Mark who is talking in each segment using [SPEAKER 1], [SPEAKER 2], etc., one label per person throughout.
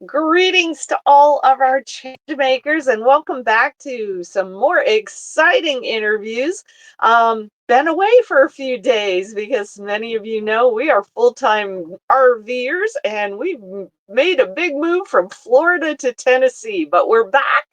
[SPEAKER 1] Greetings to all of our change makers, and welcome back to some more exciting interviews. Been away for a few days because many of you know we are full-time RVers, and we've made a big move from Florida to Tennessee, but we're back,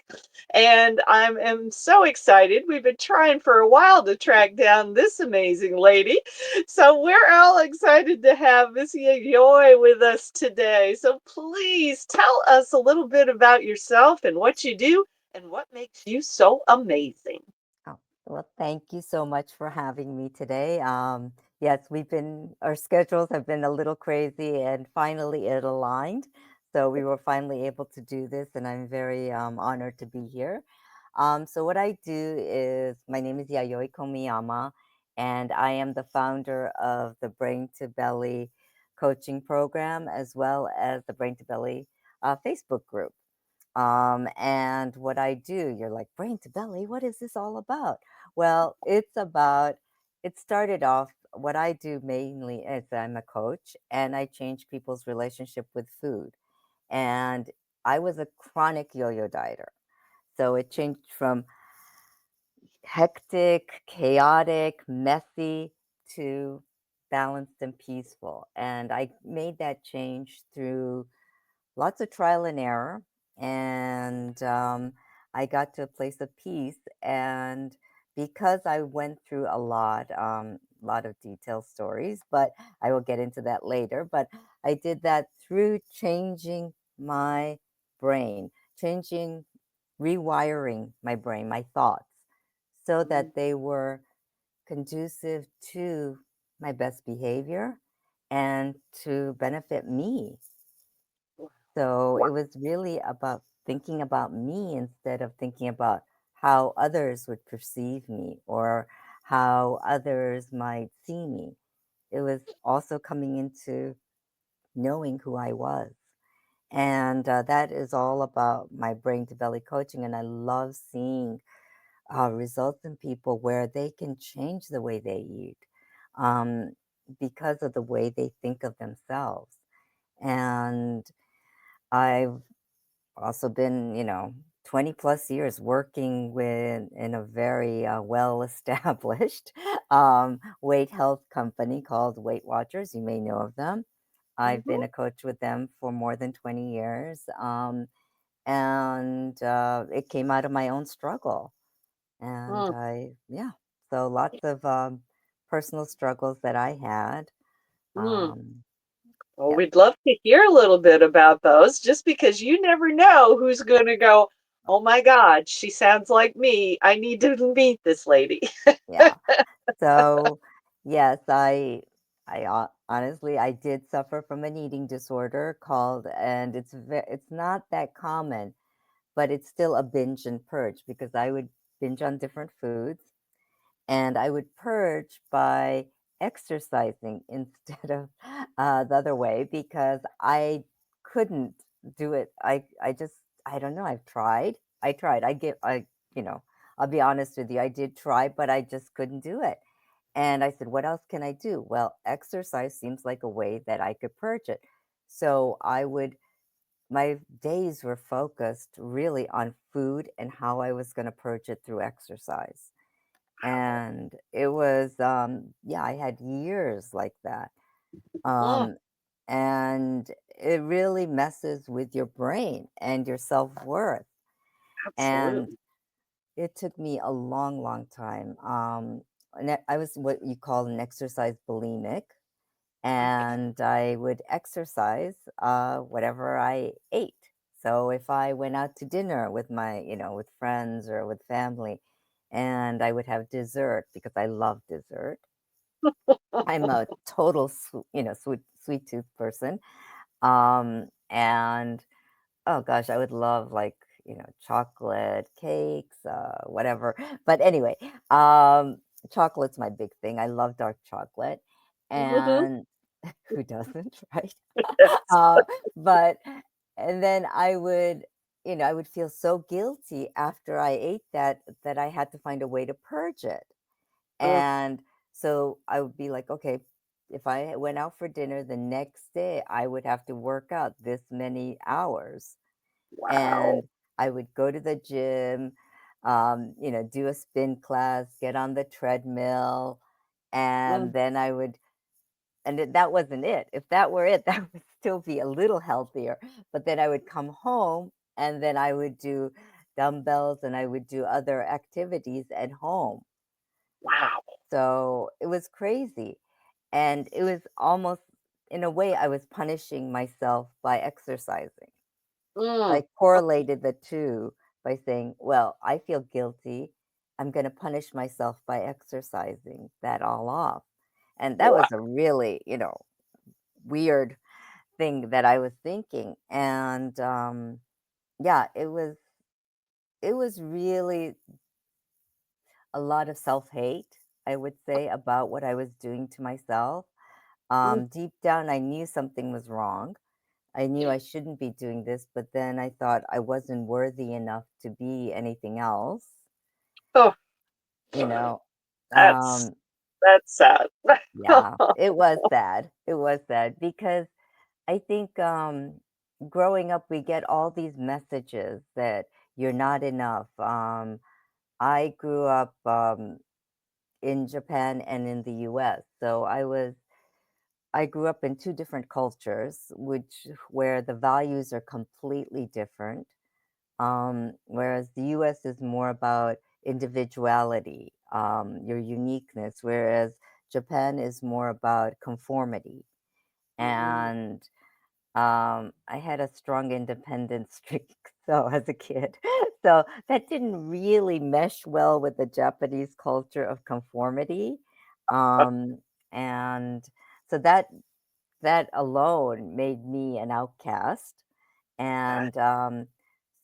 [SPEAKER 1] and am so excited. We've been trying for a while to track down this amazing lady. So we're all excited to have Miss Yayoi with us today. So please tell us a little bit about yourself and what you do and what makes you so amazing.
[SPEAKER 2] Oh, well, thank you so much for having me today. Yes, our schedules have been a little crazy and finally it aligned. So we were finally able to do this, and I'm very honored to be here. So, what I do is my name is Yayoi Komiyama, and I am the founder of the Brain to Belly coaching program as well as the Brain to Belly Facebook group. And what I do, you're like, brain to belly, what is this all about? Well, it started off, what I do mainly is I'm a coach and I change people's relationship with food. And I was a chronic yo yo dieter. So it changed from hectic, chaotic, messy to balanced and peaceful. And I made that change through lots of trial and error. And I got to a place of peace. And because I went through a lot of detailed stories, but I will get into that later. But I did that through changing my brain, rewiring my brain, my thoughts, so
[SPEAKER 1] Mm,
[SPEAKER 2] that they were conducive to my best behavior and to benefit me. So
[SPEAKER 1] wow.
[SPEAKER 2] it was really about thinking about me instead of thinking about how others would perceive me or how others might see me. It was also coming into knowing who I was. And that is all about my brain to belly coaching. And I love seeing results in people where they can change the way they eat um, because of the way they think of themselves. And I've also been, 20 plus years working in a very well established weight health company called Weight Watchers. You may know of them. I've been
[SPEAKER 1] Mhm.
[SPEAKER 2] a coach with them for more than 20 years. And it came out of my own struggle. And
[SPEAKER 1] Mm,
[SPEAKER 2] yeah, so lots of personal struggles that I had.
[SPEAKER 1] mm.
[SPEAKER 2] Um,
[SPEAKER 1] Well,
[SPEAKER 2] yeah,
[SPEAKER 1] we'd love to hear a little bit about those just because you never know who's going to go, oh my God, she sounds like me. I need to meet this lady.
[SPEAKER 2] yeah. So, yes, honestly, I did suffer from an eating disorder and it's not that common, but it's still a binge and purge because I would binge on different foods and I would purge by exercising instead of the other way because I couldn't do it. I don't know. I've tried. I tried. You know, I'll be honest with you. I did try, but I just couldn't do it. And I said, what else can I do? Well, exercise seems like a way that I could purge it. So my days were focused really on food and how I was going to purge it through exercise. And it was, yeah, I had years like that.
[SPEAKER 1] Mm,
[SPEAKER 2] Um, and it really messes with your brain and your self-worth. And
[SPEAKER 1] absolutely.
[SPEAKER 2] it took me a long, long time. I was what you call an exercise bulimic,
[SPEAKER 1] Okay.
[SPEAKER 2] and I would exercise whatever I ate. So if I went out to dinner with with friends or with family, and I would have dessert because I love dessert. I'm a total, sweet tooth person. And oh gosh, I would love chocolate cakes, whatever. But anyway, chocolate's my big thing. I love dark chocolate,
[SPEAKER 1] Mhm.
[SPEAKER 2] and who doesn't, right?
[SPEAKER 1] Yes.
[SPEAKER 2] Uh, but and then I would feel so guilty after I ate that I had to find a way to purge it.
[SPEAKER 1] Mm,
[SPEAKER 2] And so I would be like, okay, if I went out for dinner the next day, I would have to work out this many hours.
[SPEAKER 1] Wow.
[SPEAKER 2] And I would go to the gym, do a spin class, get on the treadmill, and
[SPEAKER 1] Mm,
[SPEAKER 2] then I would and that wasn't it. If that were it, that would still be a little healthier. But then I would come home and then I would do dumbbells and I would do other activities at home.
[SPEAKER 1] wow.
[SPEAKER 2] So it was crazy. And it was almost, in a way, I was punishing myself by exercising. So I
[SPEAKER 1] Mm,
[SPEAKER 2] correlated the two by saying, well, I feel guilty. I'm going to punish myself by exercising that all off. And that
[SPEAKER 1] wow.
[SPEAKER 2] was a really, weird thing that I was thinking. And yeah, it was really a lot of self-hate, I would say, about what I was doing to myself.
[SPEAKER 1] Mm,
[SPEAKER 2] Deep down, I knew something was wrong. I knew I shouldn't be doing this, but then I thought I wasn't worthy enough to be anything else,
[SPEAKER 1] oh,
[SPEAKER 2] you know.
[SPEAKER 1] that's
[SPEAKER 2] Um,
[SPEAKER 1] that's sad.
[SPEAKER 2] yeah, it was sad. It was sad because I think growing up, we get all these messages that you're not enough. I grew up in Japan and in the US, so I grew up in two different cultures, which where the values are completely different. Whereas the US is more about individuality, your uniqueness, whereas Japan is more about conformity.
[SPEAKER 1] Mm,
[SPEAKER 2] And I had a strong independent streak, so as a kid. So that didn't really mesh well with the Japanese culture of conformity. Um, and so that alone made me an outcast. And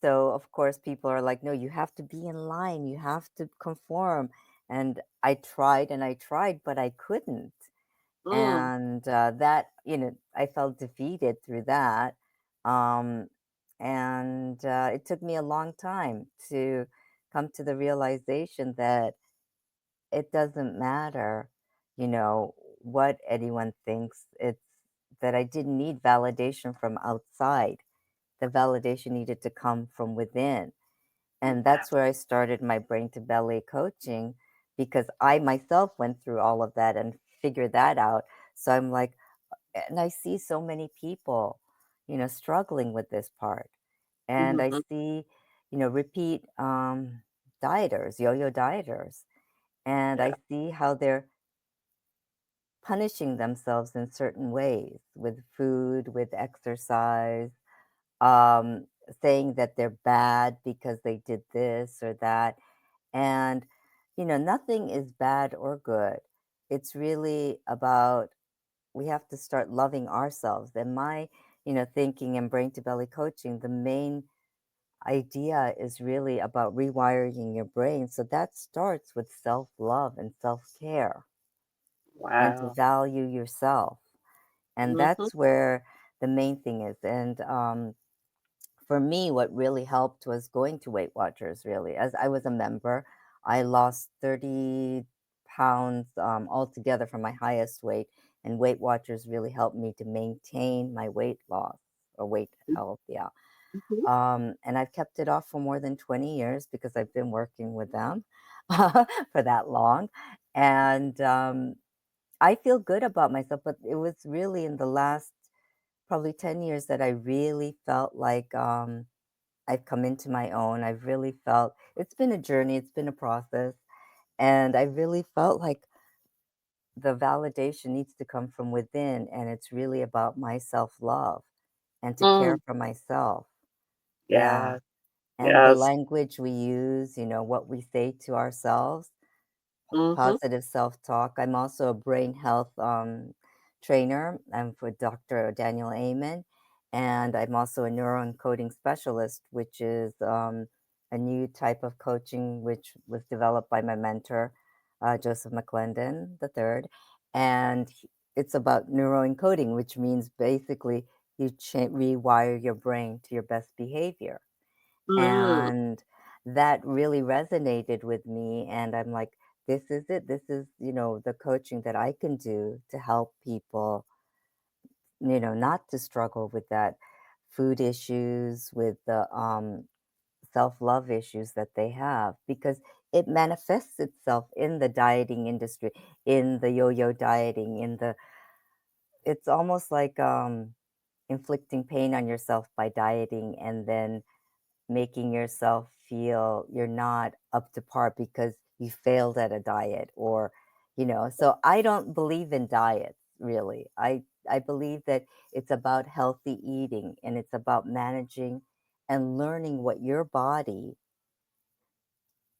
[SPEAKER 2] so, of course, people are like, no, you have to be in line, you have to conform. And I tried, but I couldn't.
[SPEAKER 1] mm,
[SPEAKER 2] And that, I felt defeated through that. Um, and it took me a long time to come to the realization that it doesn't matter, what anyone thinks. It's that I didn't need validation from outside. The validation needed to come from within. And that's
[SPEAKER 1] that's
[SPEAKER 2] where I started my brain to belly coaching because I myself went through all of that and figured that out. So I'm like, and I see so many people, struggling with this part. And I
[SPEAKER 1] mhm,
[SPEAKER 2] see, repeat dieters, yo-yo dieters. And
[SPEAKER 1] yeah.
[SPEAKER 2] I see how they're punishing themselves in certain ways with food, with exercise, um, saying that they're bad because they did this or that. And, nothing is bad or good. It's really about we have to start loving ourselves. And my, thinking and brain to belly coaching, the main idea is really about rewiring your brain. So that starts with self love and self care and to
[SPEAKER 1] Wow.
[SPEAKER 2] value yourself. And
[SPEAKER 1] Mhm,
[SPEAKER 2] that's where the main thing is. And for me, what really helped was going to Weight Watchers, really. As I was a member, I lost 30 pounds altogether from my highest weight, and Weight Watchers really helped me to maintain my weight loss or weight health. Yeah.
[SPEAKER 1] mhm.
[SPEAKER 2] And I've kept it off for more than 20 years because I've been working with them for that long. And I feel good about myself, but it was really in the last probably 10 years that I really felt like I've come into my own. I've really felt it's been a journey, it's been a process. And I really felt like the validation needs to come from within. And it's really about my self love and to care
[SPEAKER 1] Mm,
[SPEAKER 2] for myself. Yeah.
[SPEAKER 1] yeah,
[SPEAKER 2] And the
[SPEAKER 1] yes.
[SPEAKER 2] language we use, what we say to ourselves,
[SPEAKER 1] Mhm,
[SPEAKER 2] positive self-talk. I'm also a brain health trainer. I'm for Dr. Daniel Amen, and I'm also a neuroencoding specialist, which is a new type of coaching which was developed by my mentor, Joseph McClendon III, and it's about neuroencoding, which means basically you rewire your brain to your best behavior.
[SPEAKER 1] mm,
[SPEAKER 2] And that really resonated with me, and I'm like, this is it. This is, the coaching that I can do to help people, not to struggle with that food issues, with the self-love issues that they have, because it manifests itself in the dieting industry, in the yo-yo dieting, in the it's almost like inflicting pain on yourself by dieting and then making yourself feel you're not up to par because you failed at a diet, or so I don't believe in diets, really. I believe that it's about healthy eating, and it's about managing and learning what your body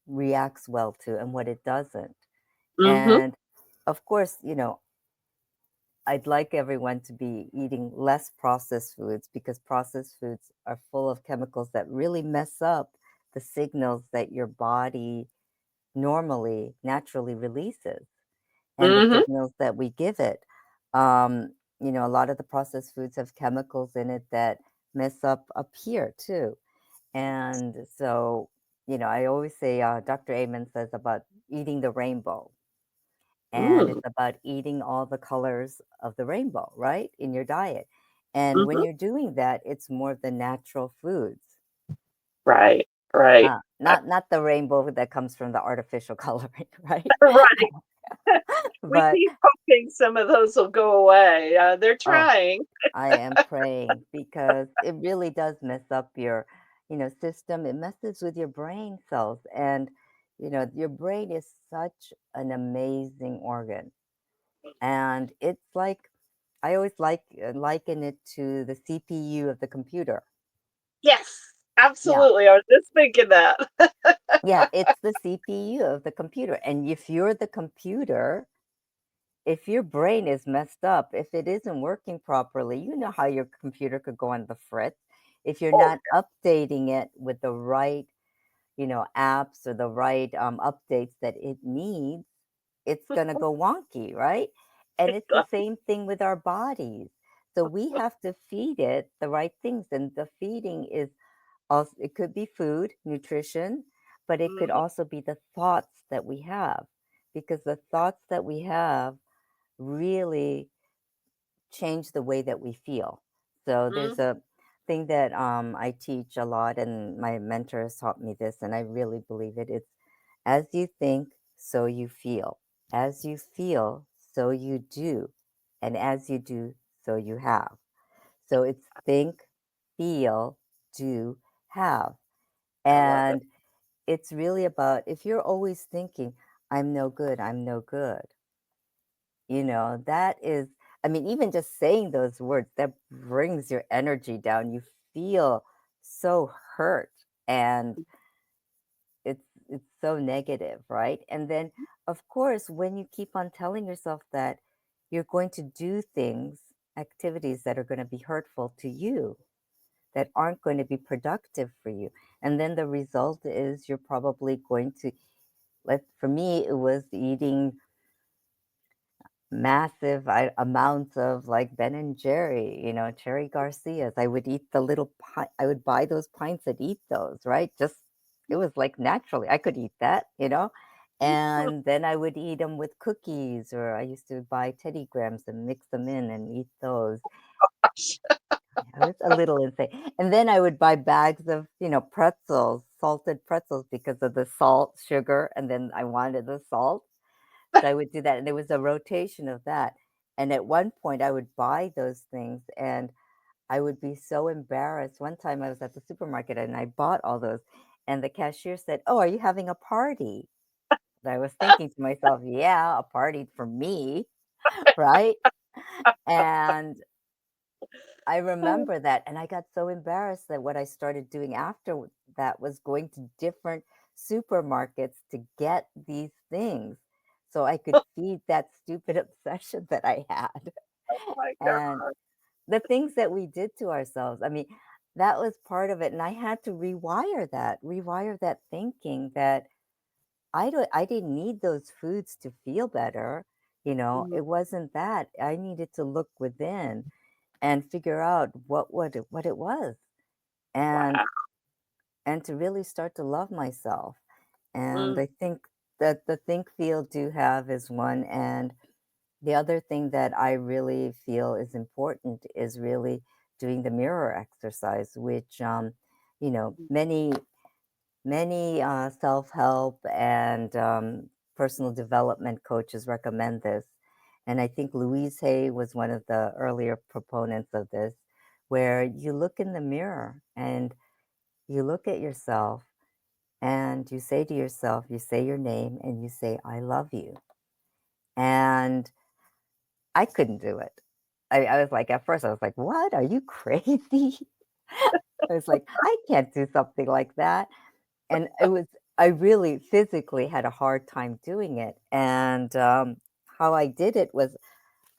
[SPEAKER 2] reacts well to and what it doesn't.
[SPEAKER 1] Mhm.
[SPEAKER 2] And of course, I'd like everyone to be eating less processed foods, because processed foods are full of chemicals that really mess up the signals that your body normally, naturally releases, and the
[SPEAKER 1] Mhm.
[SPEAKER 2] signals that we give it. Um, a lot of the processed foods have chemicals in it that mess up here too. And so, I always say, Dr. Amen says about eating the rainbow, and
[SPEAKER 1] Mm.
[SPEAKER 2] it's about eating all the colors of the rainbow, right, in your diet. And when
[SPEAKER 1] Mhm.
[SPEAKER 2] you're doing that, it's more of the natural foods,
[SPEAKER 1] Right. Right.
[SPEAKER 2] not the rainbow that comes from the artificial coloring, right?
[SPEAKER 1] Right. We
[SPEAKER 2] But
[SPEAKER 1] keep hoping some of those will go away. They're
[SPEAKER 2] oh,
[SPEAKER 1] trying.
[SPEAKER 2] I am praying, because it really does mess up your, system. It messes with your brain cells, and your brain is such an amazing organ, and it's like, I always liken it to the CPU of the computer.
[SPEAKER 1] Yes,
[SPEAKER 2] Yeah.
[SPEAKER 1] absolutely. I was just thinking that.
[SPEAKER 2] Yeah, it's the CPU of the computer. And if you're the computer, if your brain is messed up, if it isn't working properly, you know how your computer could go on the fritz. If you're
[SPEAKER 1] Oh,
[SPEAKER 2] not updating it with the right, apps, or the right updates that it needs, it's going to go wonky, right? And it's the same thing with our bodies. So we have to feed it the right things. And the feeding is also, it could be food, nutrition, but it could
[SPEAKER 1] mhm,
[SPEAKER 2] also be the thoughts that we have, because the thoughts that we have really change the way that we feel. So there's
[SPEAKER 1] mhm,
[SPEAKER 2] a thing that I teach a lot, and my mentor has taught me this, and I really believe it. It's, as you think, so you feel. As you feel, so you do. And as you do, so you have. So it's think, feel, do, have.
[SPEAKER 1] I love it.
[SPEAKER 2] And it's really about, if you're always thinking, I'm no good, that is, I mean, even just saying those words, that brings your energy down. You feel so hurt, and it's so negative, right? And then, of course, when you keep on telling yourself that you're going to do things, activities that are going to be hurtful to you, that aren't going to be productive for you, and then the result is you're probably going to, like, for me, it was eating massive amounts of, like, Ben and Jerry, Cherry Garcias. I would eat the little I would buy those pints and eat those, right? Just, it was like naturally I could eat that.
[SPEAKER 1] Mhm.
[SPEAKER 2] And then I would eat them with cookies, or I used to buy Teddy Grahams and mix them in and eat those. I was a little insane. And then I would buy bags of, pretzels, salted pretzels, because of the salt, sugar, and then I wanted the salt. So I would do that, and there was a rotation of that. And at one point, I would buy those things, and I would be so embarrassed. One time I was at the supermarket and I bought all those, and the cashier said, "Oh, are you having a party?" And I was thinking to myself, "Yeah, a party for me, right?" And I remember that, and I got so embarrassed that what I started doing after that was going to different supermarkets to get these things so I could feed that stupid obsession that I had.
[SPEAKER 1] Oh my
[SPEAKER 2] And
[SPEAKER 1] god.
[SPEAKER 2] the things that we did to ourselves, I mean, that was part of it, and I had to rewire that thinking that I didn't need those foods to feel better.
[SPEAKER 1] Mhm.
[SPEAKER 2] It wasn't that. I needed to look within and figure out what it was,
[SPEAKER 1] Wow.
[SPEAKER 2] and to really start to love myself. And
[SPEAKER 1] Mm.
[SPEAKER 2] I think the think feel do have is one, and the other thing that I really feel is important is really doing the mirror exercise, which many self-help and personal development coaches recommend this. And I think Louise Hay was one of the earlier proponents of this, where you look in the mirror and you look at yourself and you say to yourself, you say your name and you say, I love you. And I couldn't do it. I was like, at first, I was like, what? Are you crazy? I was like, I can't do something like that. And I really physically had a hard time doing it. And how I did it was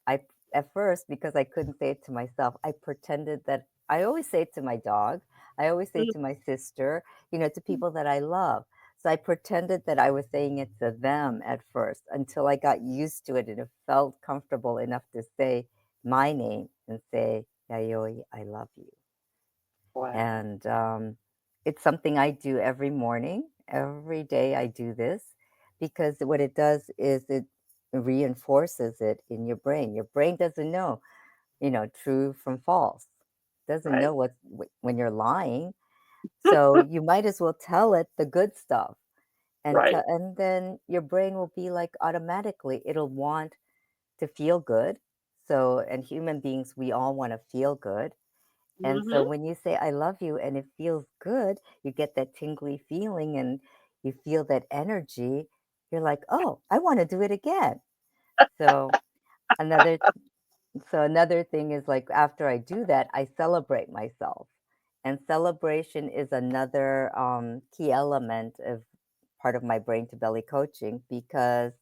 [SPEAKER 2] I at first, because I couldn't say it to myself, I pretended that I always say it to my dog. I always say it
[SPEAKER 1] Mhm.
[SPEAKER 2] to my sister, to people that I love. So I pretended that I was saying it to them at first until I got used to it and it felt comfortable enough to say my name and say, Yayoi, I love you.
[SPEAKER 1] Wow.
[SPEAKER 2] And it's something I do every morning. Every day I do this because what it does is it reinforces it in your brain. Your brain doesn't know, true from false. Doesn't
[SPEAKER 1] Right.
[SPEAKER 2] know when you're lying. So you might as well tell it the good stuff.
[SPEAKER 1] Right.
[SPEAKER 2] And then your brain will be like automatically it'll want to feel good. So and human beings we all want to feel good. And so
[SPEAKER 1] Mhm.
[SPEAKER 2] when you say I love you and it feels good, you get that tingly feeling and you feel that energy, you're like, "Oh, I want to do it again." So another another thing is like after I do that, I celebrate myself. And celebration is another key element of part of my brain to belly coaching because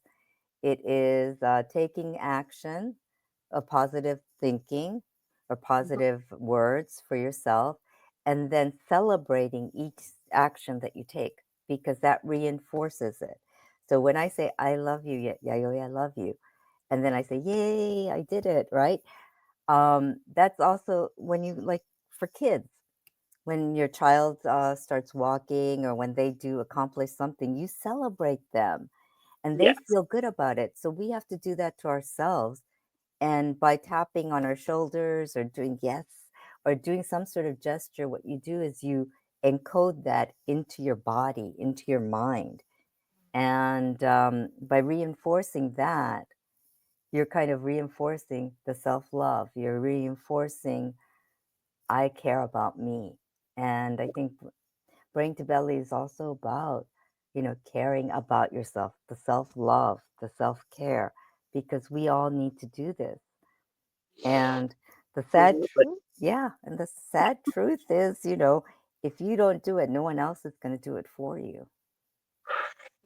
[SPEAKER 2] it is taking action, a positive thinking or
[SPEAKER 1] Mhm.
[SPEAKER 2] positive words for yourself, and then celebrating each action that you take because that reinforces it. So when I say, I love you, Yayoi, I love you, and then I say, yay, I did it, right? That's also when you like for kids, when your child starts walking or when they do accomplish something, you celebrate them and they
[SPEAKER 1] Yes.
[SPEAKER 2] feel good about it. So we have to do that to ourselves. And by tapping on our shoulders or doing yes or doing some sort of gesture, what you do is you encode that into your body, into your mind. And by reinforcing that, you're kind of reinforcing the self love. You're reinforcing, I care about me. And I think Brain to Belly is also about, caring about yourself, the self love, the self care, because we all need to do this. And the sad
[SPEAKER 1] Absolutely.
[SPEAKER 2] truth, yeah, and the sad truth is, if you don't do it, no one else is going to do it for you.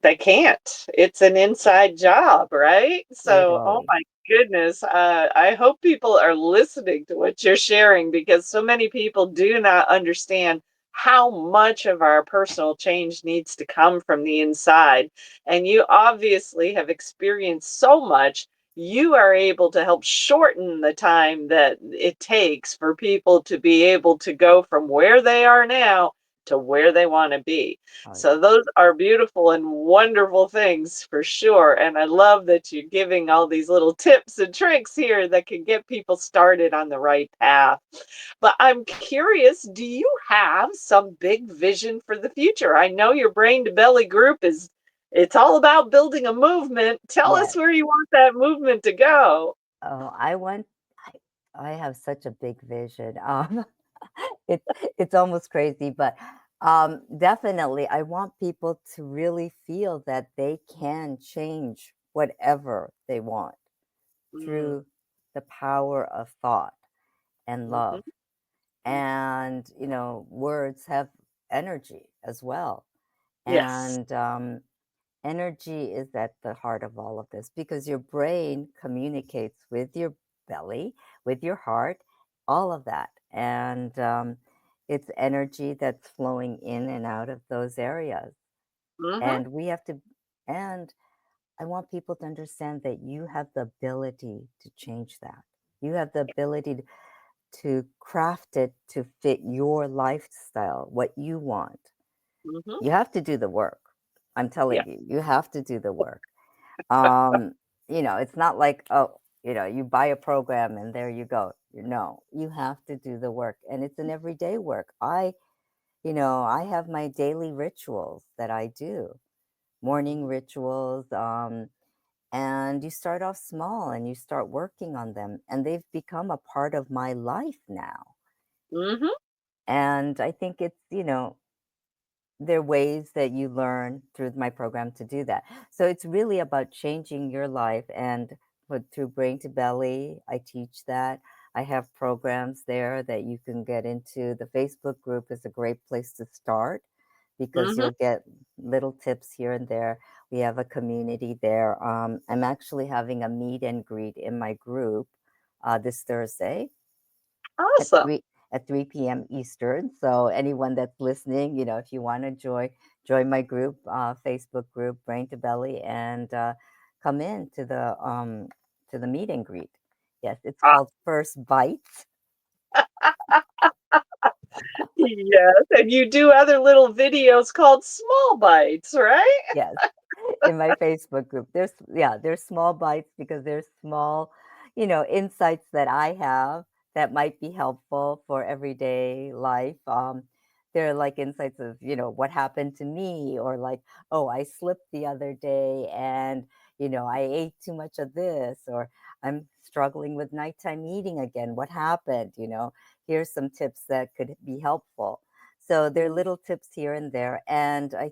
[SPEAKER 1] They can't. It's an inside job, right? So, oh
[SPEAKER 2] Literally.
[SPEAKER 1] my goodness, I hope people are listening to what you're sharing because so many people do not understand how much of our personal change needs to come from the inside. And you obviously have experienced so much. You are able to help shorten the time that it takes for people to be able to go from where they are now to where they want to be.
[SPEAKER 2] Oh,
[SPEAKER 1] So those are beautiful and wonderful things for sure. And I love that you're giving all these little tips and tricks here that can get people started on the right path. But I'm curious, do you have some big vision for the future? I know your brain to belly group is it's all about building a movement. Tell
[SPEAKER 2] yeah.
[SPEAKER 1] us where you want that movement to go.
[SPEAKER 2] Oh, I, I have such a big vision. It's it's almost crazy, but definitely I want people to really feel that they can change whatever they want
[SPEAKER 1] Mm,
[SPEAKER 2] through the power of thought and
[SPEAKER 1] mhm,
[SPEAKER 2] love. And, words have energy as well.
[SPEAKER 1] yes.
[SPEAKER 2] And energy is at the heart of all of this because your brain communicates with your belly, with your heart, all of that. And it's energy that's flowing in and out of those areas.
[SPEAKER 1] Mhm,
[SPEAKER 2] And we have to, and I want people to understand that you have the ability to change that. You have the ability to craft it to fit your lifestyle, what you want.
[SPEAKER 1] mhm.
[SPEAKER 2] You have to do the work. I'm
[SPEAKER 1] Yeah.
[SPEAKER 2] telling you, you have to do the work. Um, it's not like, oh, you buy a program and there you go. No, you have to do the work, and it's an everyday work. I have my daily rituals that I do, morning
[SPEAKER 1] Mhm.
[SPEAKER 2] rituals, and you start off small and you start working on them, and they've become a part of my life now.
[SPEAKER 1] Mhm.
[SPEAKER 2] And I think there are ways that you learn through my program to do that. So it's really about changing your life. And through Brain to Belly, I teach that. I have programs there that you can get into. The Facebook group is a great place to start because
[SPEAKER 1] Mhm.
[SPEAKER 2] you'll get little tips here and there. We have a community there. I'm actually having a meet and greet in my group this Thursday at
[SPEAKER 1] Awesome.
[SPEAKER 2] 3 p.m. Eastern. So anyone that's listening, if you want to join my group, Facebook group, Brain to Belly, and come in to the meet and greet. Yes, it's
[SPEAKER 1] Ah,
[SPEAKER 2] called First Bites.
[SPEAKER 1] yes, and you do other little videos called small bites, right?
[SPEAKER 2] Yes, in my Facebook group. There's small bites because there's small, insights that I have that might be helpful for everyday life. They're like insights of, what happened to me, or like, oh, I slipped the other day and, I ate too much of this, or I'm struggling with nighttime eating again. What happened? Here's some tips that could be helpful. So there are
[SPEAKER 1] Mm.
[SPEAKER 2] little tips here and there. And I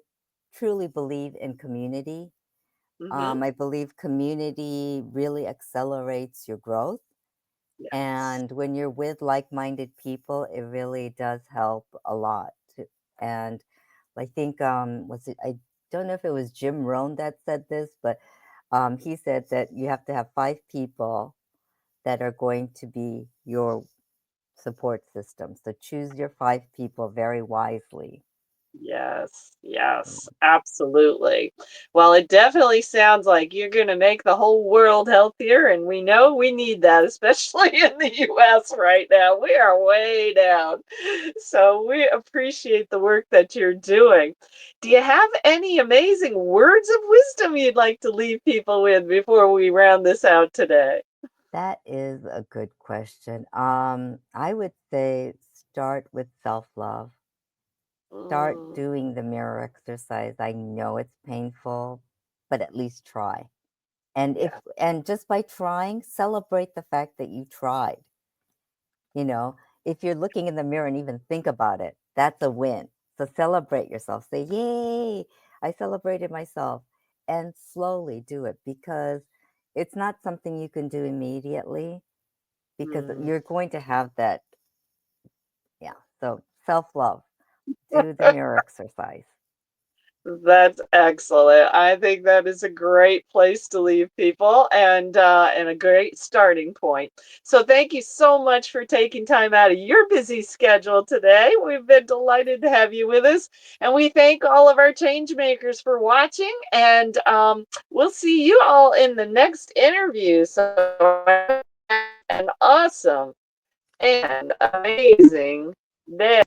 [SPEAKER 2] truly believe in community.
[SPEAKER 1] Mhm.
[SPEAKER 2] I believe community really accelerates your growth.
[SPEAKER 1] Yes.
[SPEAKER 2] And when you're with like minded people, it really does help a lot. And I think, I don't know if it was Jim Rohn that said this, but he said that you have to have 5 people that are going to be your support system. So choose your 5 people very wisely.
[SPEAKER 1] Yes, yes, absolutely. Well, it definitely sounds like you're going to make the whole world healthier, and we know we need that, especially in the US right now. We are way down. So we appreciate the work that you're doing. Do you have any amazing words of wisdom you'd like to leave people with before we round this out today?
[SPEAKER 2] That is a good question. I would say start with self-love. Start
[SPEAKER 1] Mm,
[SPEAKER 2] doing the mirror exercise. I know it's painful, but at least try.
[SPEAKER 1] yeah.
[SPEAKER 2] And just by trying, celebrate the fact that you tried. You know, if you're looking in the mirror and even think about it, that's a win. So celebrate yourself. Say, "Yay, I celebrated myself." And slowly do it, because it's not something you can do immediately, because
[SPEAKER 1] Mm.
[SPEAKER 2] you're going to have that. Yeah. So self-love, do the mirror exercise.
[SPEAKER 1] That's excellent. I think that is a great place to leave people and a great starting point. So thank you so much for taking time out of your busy schedule today. We've been delighted to have you with us, and we thank all of our change makers for watching. And we'll see you all in the next interview. So have an awesome and amazing day.